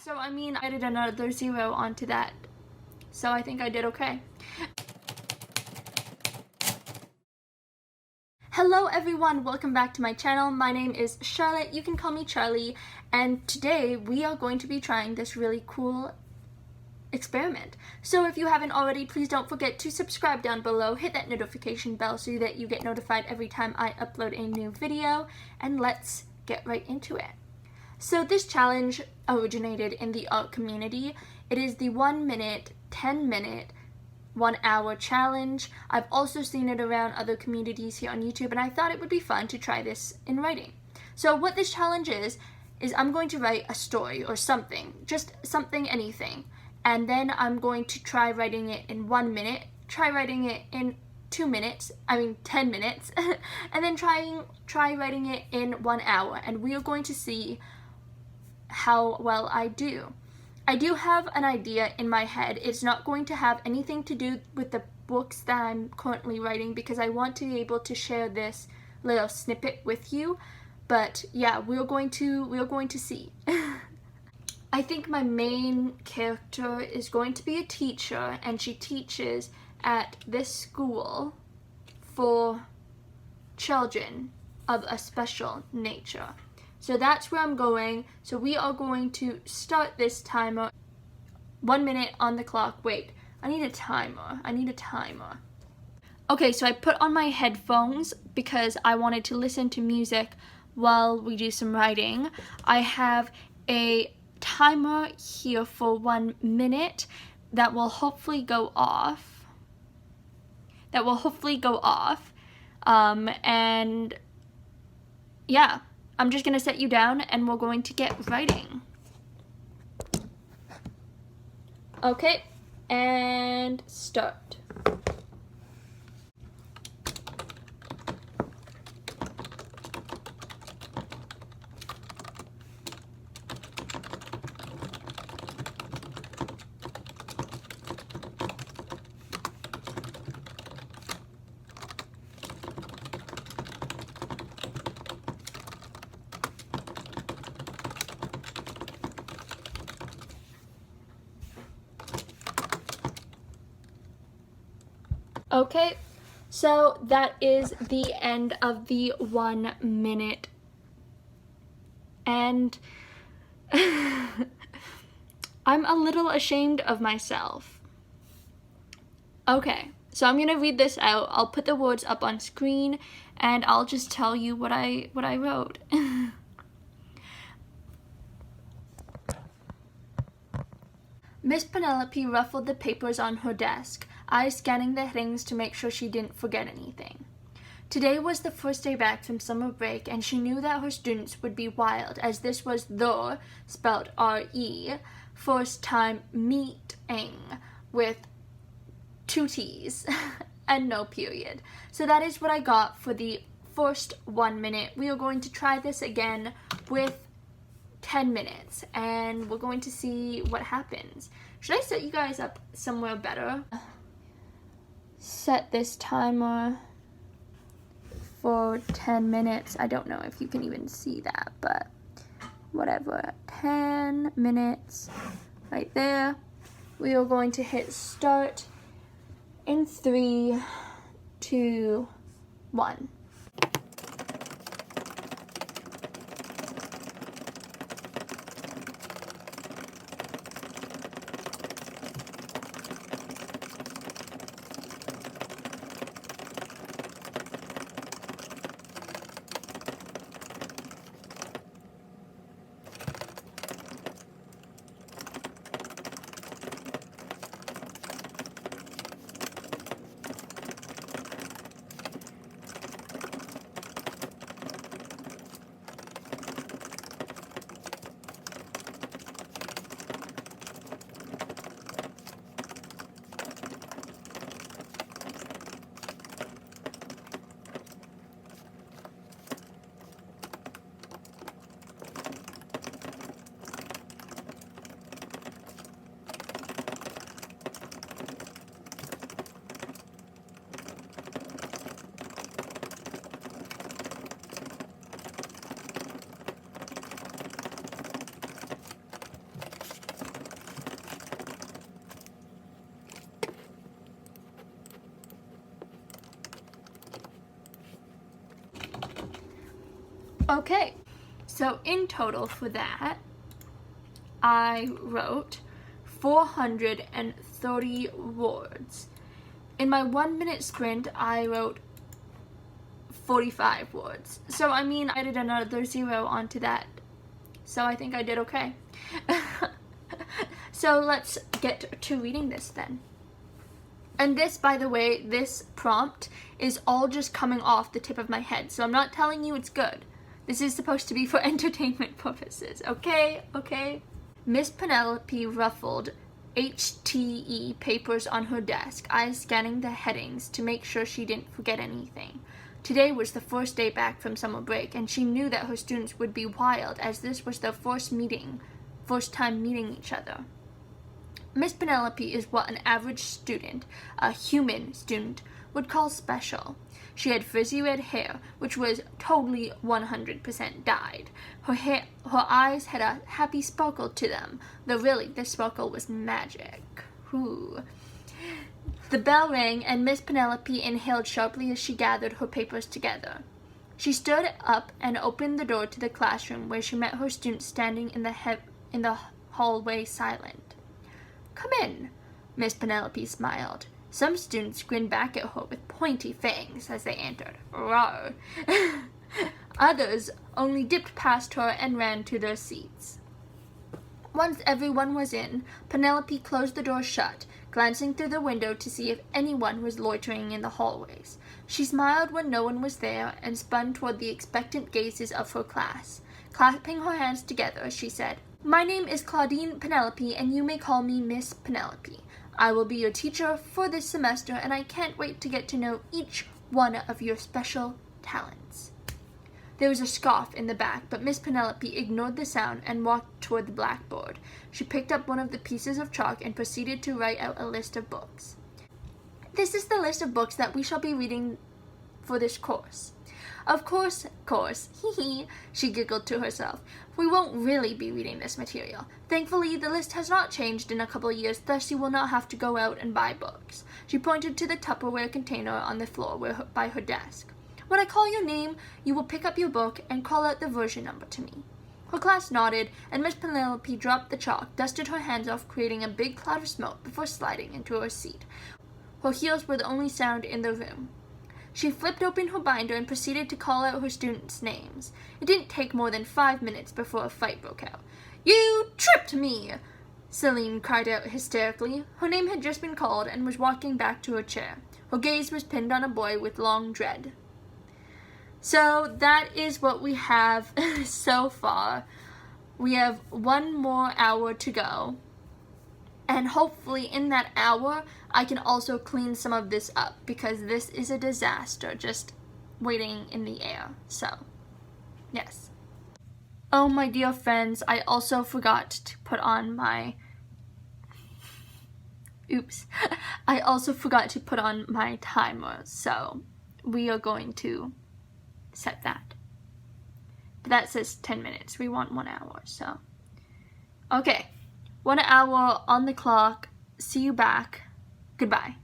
So I mean, I added another 0 onto that. So I think I did okay. Hello everyone, welcome back to my channel. My name is Charlotte, you can call me Charlie, and today we are going to be trying this really cool experiment. So if you haven't already, please don't forget to subscribe down below, hit that notification bell so that you get notified every time I upload a new video, and let's get right into it. So this challenge originated in the art community. It is the 1 minute, 10 minute, 1 hour challenge. I've also seen it around other communities here on YouTube, and I thought it would be fun to try this in writing. So what this challenge is I'm going to write a story or something, just something, anything, and then I'm going to try writing it in 1 minute, try writing it in 10 minutes, and then try writing it in 1 hour, and we are going to see how well I do. I do have an idea in my head. It's not going to have anything to do with the books that I'm currently writing because I want to be able to share this little snippet with you. But yeah, we're going to see. I think my main character is going to be a teacher, and she teaches at this school for children of a special nature. So that's where I'm going. So we are going to start this timer. 1 minute on the clock. Wait, I need a timer. Okay, so I put on my headphones because I wanted to listen to music while we do some writing. I have a timer here for 1 minute that will hopefully go off. And yeah. I'm just gonna set you down and we're going to get writing. Okay, and start. Okay, so that is the end of the 1 minute. And I'm a little ashamed of myself. Okay, so I'm gonna read this out. I'll put the words up on screen and I'll just tell you what I wrote. Miss Penelope ruffled the papers on her desk, eyes scanning the headings to make sure she didn't forget anything. Today was the first day back from summer break, and she knew that her students would be wild, as this was the, spelled R-E, first time meeting with 2 T's and no period. So that is what I got for the first 1 minute. We are going to try this again with 10 minutes and we're going to see what happens. Should I set you guys up somewhere better? Set this timer for 10 minutes. I don't know if you can even see that, but whatever. 10 minutes right there. We are going to hit start in 3, 2, 1. Okay, so in total for that, I wrote 430 words. In my 1 minute sprint, I wrote 45 words. So I mean, I added another 0 onto that. So I think I did okay. So let's get to reading this then. And this, by the way, this prompt is all just coming off the tip of my head. So I'm not telling you it's good. This is supposed to be for entertainment purposes. Okay? Okay? Miss Penelope ruffled HTE papers on her desk, eyes scanning the headings to make sure she didn't forget anything. Today was the first day back from summer break, and she knew that her students would be wild as this was their first time meeting each other. Miss Penelope is what an average student, a human student, would call special. She had frizzy red hair, which was totally 100% dyed. Her eyes had a happy sparkle to them, though really this sparkle was magic. Ooh. The bell rang, and Miss Penelope inhaled sharply as she gathered her papers together. She stood up and opened the door to the classroom, where she met her students standing in the hallway silent. "Come in," Miss Penelope smiled. Some students grinned back at her with pointy fangs as they entered. Roar. Others only dipped past her and ran to their seats. Once everyone was in, Penelope closed the door shut, glancing through the window to see if anyone was loitering in the hallways. She smiled when no one was there and spun toward the expectant gazes of her class. Clapping her hands together, she said, "My name is Claudine Penelope, and you may call me Miss Penelope. I will be your teacher for this semester, and I can't wait to get to know each one of your special talents." There was a scoff in the back, but Miss Penelope ignored the sound and walked toward the blackboard. She picked up one of the pieces of chalk and proceeded to write out a list of books. "This is the list of books that we shall be reading for this course." Of course, hee, she giggled to herself. "We won't really be reading this material. Thankfully, the list has not changed in a couple of years, thus you will not have to go out and buy books." She pointed to the Tupperware container on the floor by her desk. "When I call your name, you will pick up your book and call out the version number to me." Her class nodded, and Miss Penelope dropped the chalk, dusted her hands off, creating a big cloud of smoke before sliding into her seat. Her heels were the only sound in the room. She flipped open her binder and proceeded to call out her students' names. It didn't take more than 5 minutes before a fight broke out. "You tripped me!" Celine cried out hysterically. Her name had just been called and was walking back to her chair. Her gaze was pinned on a boy with long dread. So that is what we have so far. We have 1 more hour to go. And hopefully in that hour, I can also clean some of this up, because this is a disaster just waiting in the air. So, yes. Oh, my dear friends, I also forgot to put on my... Oops. I also forgot to put on my timer, so we are going to set that. But that says 10 minutes. We want 1 hour, so. Okay. 1 hour on the clock. See you back. Goodbye.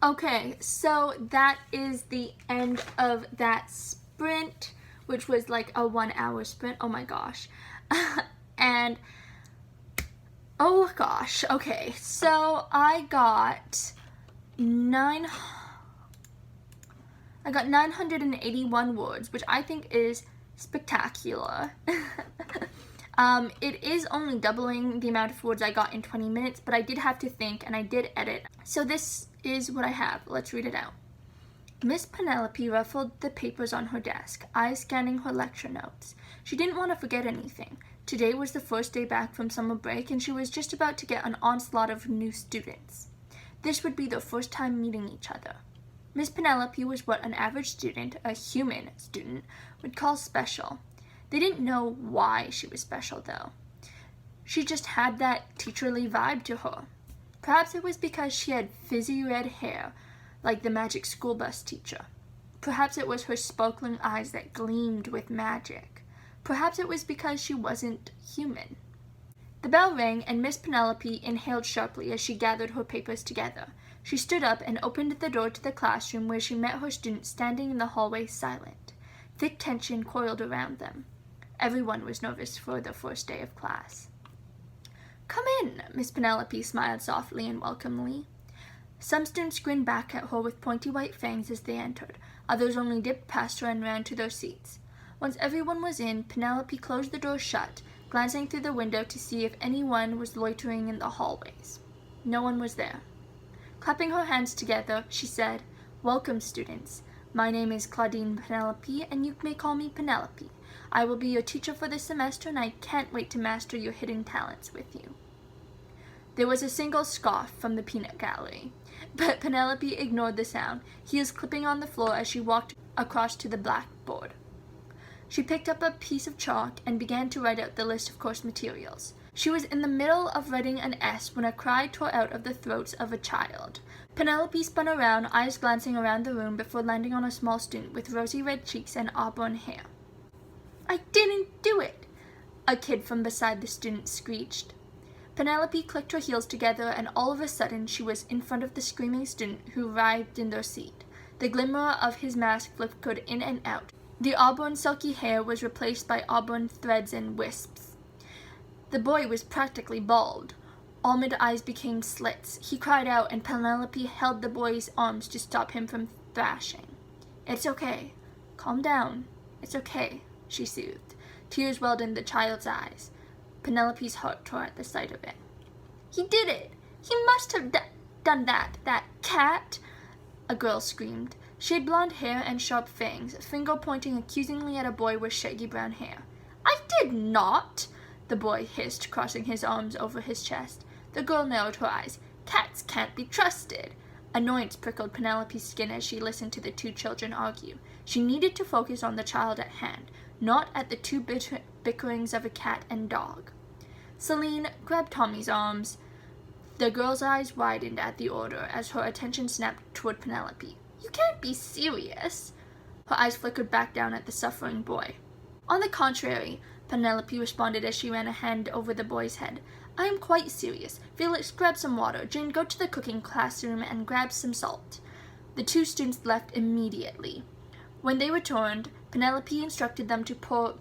Okay, so that is the end of that sprint, which was like a 1 hour sprint. Oh my gosh. And oh gosh, okay, so I got 981 words, which I think is spectacular. It is only doubling the amount of words I got in 20 minutes, but I did have to think and I did edit. So this is what I have. Let's read it out. Miss Penelope ruffled the papers on her desk, eyes scanning her lecture notes. She didn't want to forget anything. Today was the first day back from summer break, and she was just about to get an onslaught of new students. This would be their first time meeting each other. Miss Penelope was what an average student, a human student, would call special. They didn't know why she was special, though. She just had that teacherly vibe to her. Perhaps it was because she had fizzy red hair, like the magic school bus teacher. Perhaps it was her sparkling eyes that gleamed with magic. Perhaps it was because she wasn't human. The bell rang, and Miss Penelope inhaled sharply as she gathered her papers together. She stood up and opened the door to the classroom, where she met her students standing in the hallway silent. Thick tension coiled around them. Everyone was nervous for the first day of class. "Come in," Miss Penelope smiled softly and welcomingly. Some students grinned back at her with pointy white fangs as they entered. Others only dipped past her and ran to their seats. Once everyone was in, Penelope closed the door shut, glancing through the window to see if anyone was loitering in the hallways. No one was there. Clapping her hands together, she said, "Welcome, students. My name is Claudine Penelope, and you may call me Penelope. I will be your teacher for this semester, and I can't wait to master your hidden talents with you." There was a single scoff from the peanut gallery, but Penelope ignored the sound, heels clipping on the floor as she walked across to the blackboard. She picked up a piece of chalk and began to write out the list of course materials. She was in the middle of writing an S when a cry tore out of the throats of a child. Penelope spun around, eyes glancing around the room before landing on a small student with rosy red cheeks and auburn hair. "I didn't do it," a kid from beside the student screeched. Penelope clicked her heels together, and all of a sudden she was in front of the screaming student, who writhed in their seat. The glimmer of his mask flickered in and out. The auburn silky hair was replaced by auburn threads and wisps. The boy was practically bald. Almond eyes became slits. He cried out, and Penelope held the boy's arms to stop him from thrashing. "It's okay. Calm down. It's okay," she soothed. Tears welled in the child's eyes. Penelope's heart tore at the sight of it. "He did it! He must have done that cat!" a girl screamed. She had blonde hair and sharp fangs, a finger pointing accusingly at a boy with shaggy brown hair. "I did not!" the boy hissed, crossing his arms over his chest. The girl narrowed her eyes. "Cats can't be trusted." Annoyance prickled Penelope's skin as she listened to the two children argue. She needed to focus on the child at hand, not at the two bickerings of a cat and dog. Celine grabbed Tommy's arms. The girl's eyes widened at the order as her attention snapped toward Penelope. "You can't be serious." Her eyes flickered back down at the suffering boy. "On the contrary," Penelope responded as she ran a hand over the boy's head. "I am quite serious. Felix, grab some water. Jane, go to the cooking classroom and grab some salt." The two students left immediately. When they returned, Penelope instructed them to pour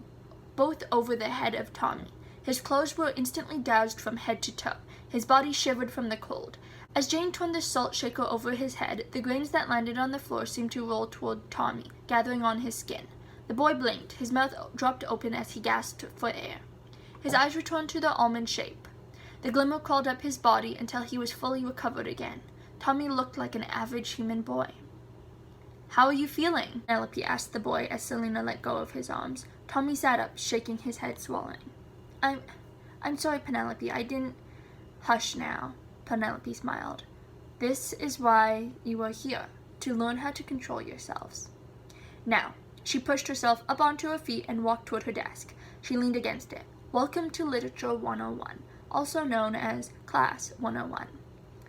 both over the head of Tommy. His clothes were instantly doused from head to toe. His body shivered from the cold. As Jane turned the salt shaker over his head, the grains that landed on the floor seemed to roll toward Tommy, gathering on his skin. The boy blinked. His mouth dropped open as he gasped for air. His eyes returned to their almond shape. The glimmer crawled up his body until he was fully recovered again. Tommy looked like an average human boy. "How are you feeling?" Penelope asked the boy as Selena let go of his arms. Tommy sat up, shaking his head, swallowing. I'm sorry, Penelope, I didn't—" "Hush now," Penelope smiled. "This is why you are here, to learn how to control yourselves." Now, she pushed herself up onto her feet and walked toward her desk. She leaned against it. "Welcome to Literature 101, also known as Class 101.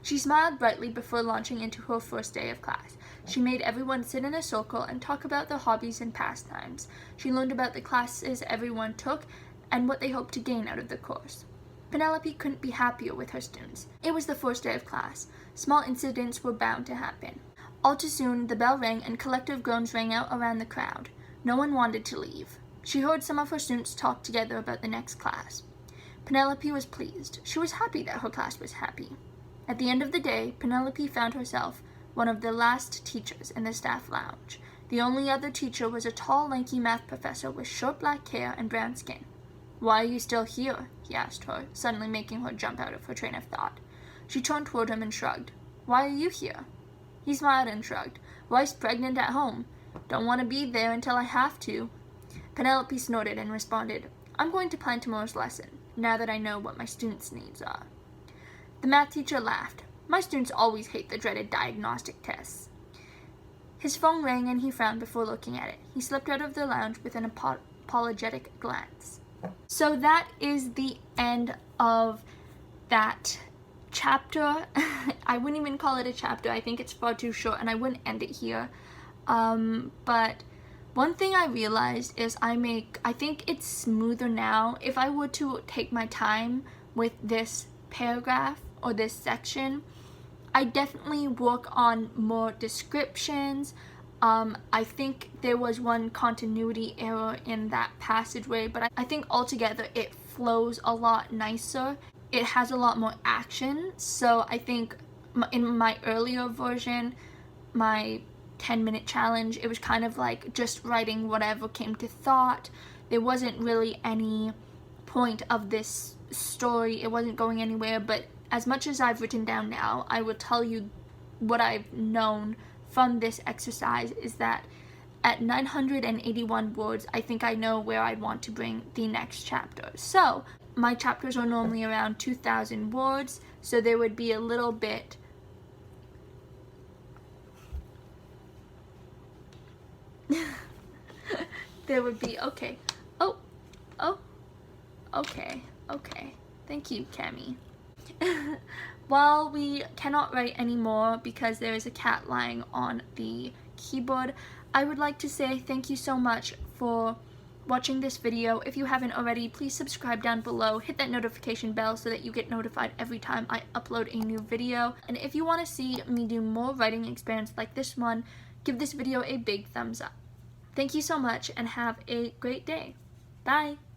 She smiled brightly before launching into her first day of class. She made everyone sit in a circle and talk about their hobbies and pastimes. She learned about the classes everyone took and what they hoped to gain out of the course. Penelope couldn't be happier with her students. It was the first day of class. Small incidents were bound to happen. All too soon, the bell rang and collective groans rang out around the crowd. No one wanted to leave. She heard some of her students talk together about the next class. Penelope was pleased. She was happy that her class was happy. At the end of the day, Penelope found herself one of the last teachers in the staff lounge. The only other teacher was a tall, lanky math professor with short black hair and brown skin. "Why are you still here?" he asked her, suddenly making her jump out of her train of thought. She turned toward him and shrugged. "Why are you here?" He smiled and shrugged. Wife's pregnant at home. Don't want to be there until I have to. Penelope snorted and responded, I'm going to plan tomorrow's lesson, now that I know what my students' needs are. The math teacher laughed. My students always hate the dreaded diagnostic tests. His phone rang and he frowned before looking at it. He slipped out of the lounge with an apologetic glance. So that is the end of that chapter. I wouldn't even call it a chapter. I think it's far too short and I wouldn't end it here. But one thing I realized is I think it's smoother now. If I were to take my time with this paragraph or this section, I definitely work on more descriptions. I think there was one continuity error in that passageway, but I think altogether it flows a lot nicer. It has a lot more action, so I think in my earlier version, my 10-minute challenge, it was kind of like just writing whatever came to thought. There wasn't really any point of this story. It wasn't going anywhere, but as much as I've written down now, I will tell you what I've known from this exercise is that at 981 words, I think I know where I'd want to bring the next chapter. So my chapters are normally around 2,000 words, so there would be a little bit there would be, okay. Okay. Thank you, Cami. While we cannot write anymore because there is a cat lying on the keyboard, I would like to say thank you so much for watching this video. If you haven't already, please subscribe down below, hit that notification bell so that you get notified every time I upload a new video. And if you want to see me do more writing experiments like this one, give this video a big thumbs up. Thank you so much and have a great day. Bye!